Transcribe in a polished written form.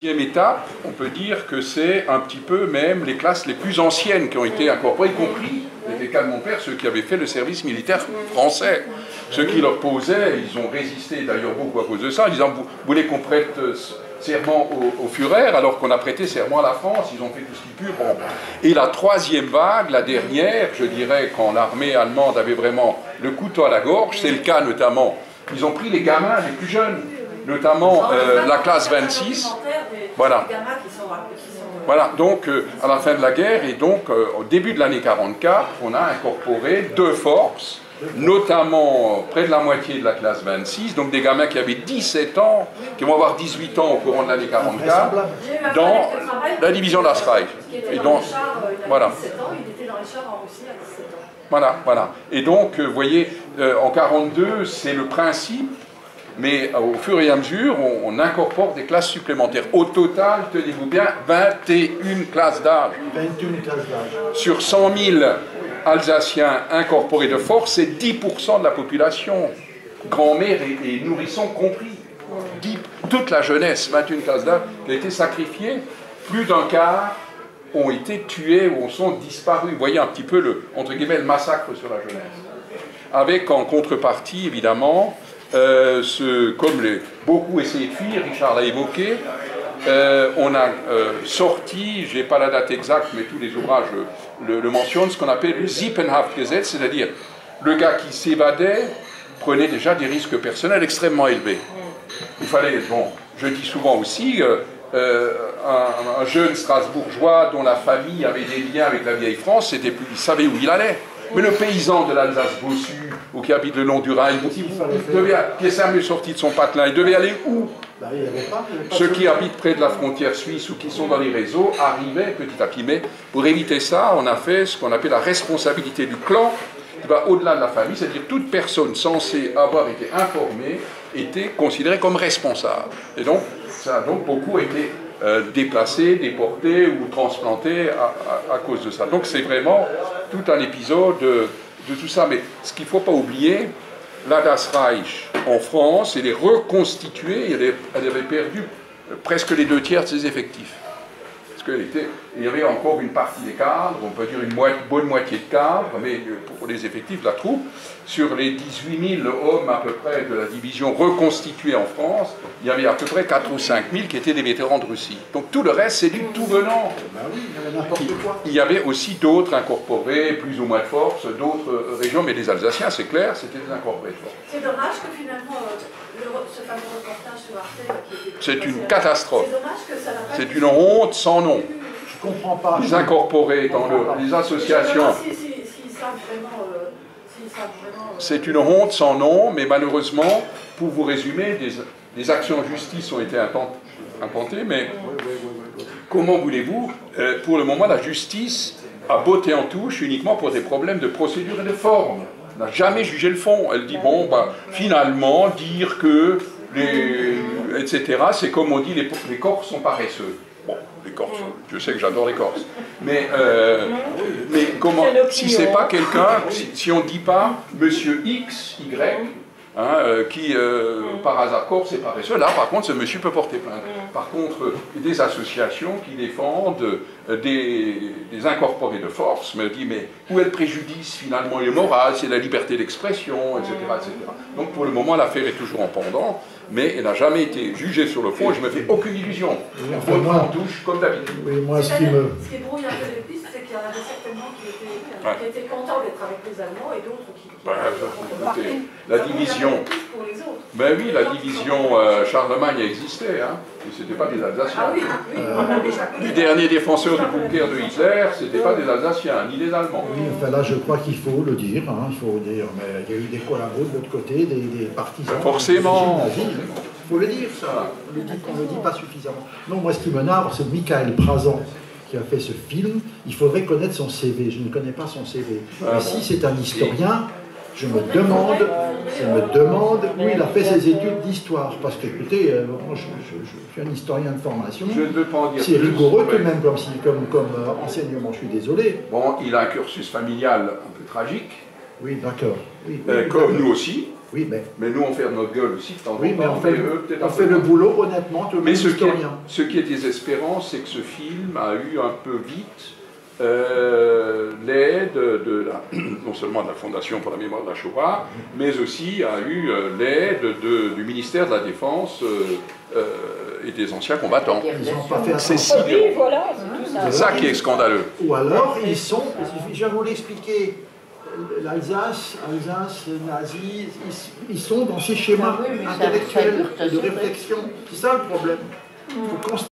Deuxième étape, on peut dire que c'est un petit peu même les classes les plus anciennes qui ont été incorporées, y compris les cas de mon père, ceux qui avaient fait le service militaire français. Ceux qui leur posaient, ils ont résisté d'ailleurs beaucoup à cause de ça, en disant vous voulez qu'on prête serment au Führer alors qu'on a prêté serment à la France, ils ont fait tout ce qu'ils purent. Bon. Et la troisième vague, la dernière, je dirais quand l'armée allemande avait vraiment le couteau à la gorge, c'est le cas notamment, ils ont pris les gamins les plus jeunes, notamment la classe 26. Voilà. Voilà, donc à la fin de la guerre et donc au début de l'année 44, on a incorporé 2 forces, notamment près de la moitié de la classe 26, donc des gamins qui avaient 17 ans, qui vont avoir 18 ans au courant de l'année 44, dans la division d'Astreich. Et donc, voilà. Voilà, voilà. Et donc, vous voyez, en 42, c'est le principe. Mais au fur et à mesure, on incorpore des classes supplémentaires. Au total, tenez-vous bien, 21 classes d'âge. 21 classes d'âge. Sur 100 000 Alsaciens incorporés de force, c'est 10% de la population. Grand-mère et nourrissons compris. Toute la jeunesse, 21 classes d'âge, qui a été sacrifiée. Plus d'un quart ont été tués ou sont disparus. Vous voyez un petit peu le, entre guillemets, le massacre sur la jeunesse. Avec en contrepartie, évidemment, comme beaucoup essayaient de fuir, Richard l'a évoqué, on a sorti, je n'ai pas la date exacte, mais tous les ouvrages le mentionnent, ce qu'on appelle le Siebenhaftgesetz, c'est-à-dire le gars qui s'évadait prenait déjà des risques personnels extrêmement élevés. Il fallait, bon, je dis souvent aussi, un jeune Strasbourgeois dont la famille avait des liens avec la vieille France, il savait où il allait. Mais le paysan de l'Alsace bossu, ou qui habite le long du Rhin, qui est jamais sorti de son patelin, il devait aller où? Ceux qui habitent près de la frontière suisse ou qui sont dans les réseaux arrivaient petit à petit. Mais pour éviter ça, on a fait ce qu'on appelle la responsabilité du clan, qui va au-delà de la famille, c'est-à-dire toute personne censée avoir été informée était considérée comme responsable. Et donc, ça a donc beaucoup été déplacés, déportés ou transplantés à cause de ça. Donc c'est vraiment tout un épisode de tout ça. Mais ce qu'il ne faut pas oublier, la Das Reich en France, elle est reconstituée, elle avait perdu presque les 2 tiers de ses effectifs. Parce il y avait encore une partie des cadres, on peut dire une bonne moitié de cadres, mais pour les effectifs de la troupe, sur les 18 000 hommes à peu près de la division reconstituée en France, il y avait à peu près 4 ou 5 000 qui étaient des vétérans de Russie. Donc tout le reste, c'est du tout venant. Ben oui, il y avait n'importe quoi. Il y avait aussi d'autres incorporés, plus ou moins de force, d'autres régions, mais les Alsaciens, c'est clair, c'était des incorporés de force. C'est dommage que finalement, ce fameux reportage sur Arte... C'est une catastrophe. C'est dommage que ça n'a pas... C'est une honte sans nom. Je comprends pas. Les incorporés dans les associations. C'est une honte sans nom, mais malheureusement, pour vous résumer, des actions en justice ont été intentées, mais comment voulez-vous, pour le moment, la justice a botté en touche uniquement pour des problèmes de procédure et de forme. Elle n'a jamais jugé le fond. Elle dit, bon, bah, finalement, dire que, etc., c'est comme on dit, les Corses sont paresseux. Bon, les Corses, je sais que j'adore les Corses. Mais comment, si c'est pas quelqu'un, si on ne dit pas Monsieur X, Y, hein, qui par hasard Corse et paresseux, là par contre ce monsieur peut porter plainte. Par contre, des associations qui défendent des incorporés de force me disent mais où est le préjudice finalement et le moral, c'est la liberté d'expression, etc., etc. Donc pour le moment l'affaire est toujours en pendant. Mais elle n'a jamais été jugée sur le fond, et je ne me fais aucune illusion. On en touche comme d'habitude. Oui, moi, ce qui brouille un peu les pistes, c'est qu'il y en avait certainement qui étaient contents d'être avec les Allemands et d'autres qui la division. Ben oui, la division Charlemagne a existé, hein. Ce n'était pas des Alsaciens. Les derniers défenseurs du bunker de Hitler, ce n'étaient pas des Alsaciens, ni des Allemands. Oui, enfin là, je crois qu'il faut le dire, hein, il faut dire, mais il y a eu des collabos de l'autre côté, des partisans. Forcément. Il faut le dire, ça. On ne le dit pas suffisamment. Non, moi, ce qui m'énerve, c'est Michael Prazan, qui a fait ce film. Il faudrait connaître son CV. Je ne connais pas son CV. Mais si c'est un historien, je me demande où il a fait ses études d'histoire. Parce que, écoutez, je suis un historien de formation. Je ne veux pas en dire c'est rigoureux tout de même comme enseignement, je suis désolé. Bon, il a un cursus familial un peu tragique. Oui, d'accord. Oui, comme nous aussi. Oui, mais nous, on fait notre gueule aussi. Oui, mais on fait le boulot honnêtement, tout le monde historien. Ce qui est désespérant, c'est que ce film a eu un peu vite l'aide non seulement de la Fondation pour la mémoire de la Shoah, mais aussi a eu l'aide du ministère de la Défense et des anciens combattants. Ils n'ont pas fait C'est attention. Oui, voilà, c'est tout ça. C'est ça qui est scandaleux. Ou alors, ils sont, je vais vous l'expliquer, l'Alsace, nazie, ils sont dans ces schémas Ah oui, mais ça intellectuels dure, de réflexion. C'est ça le problème. Il faut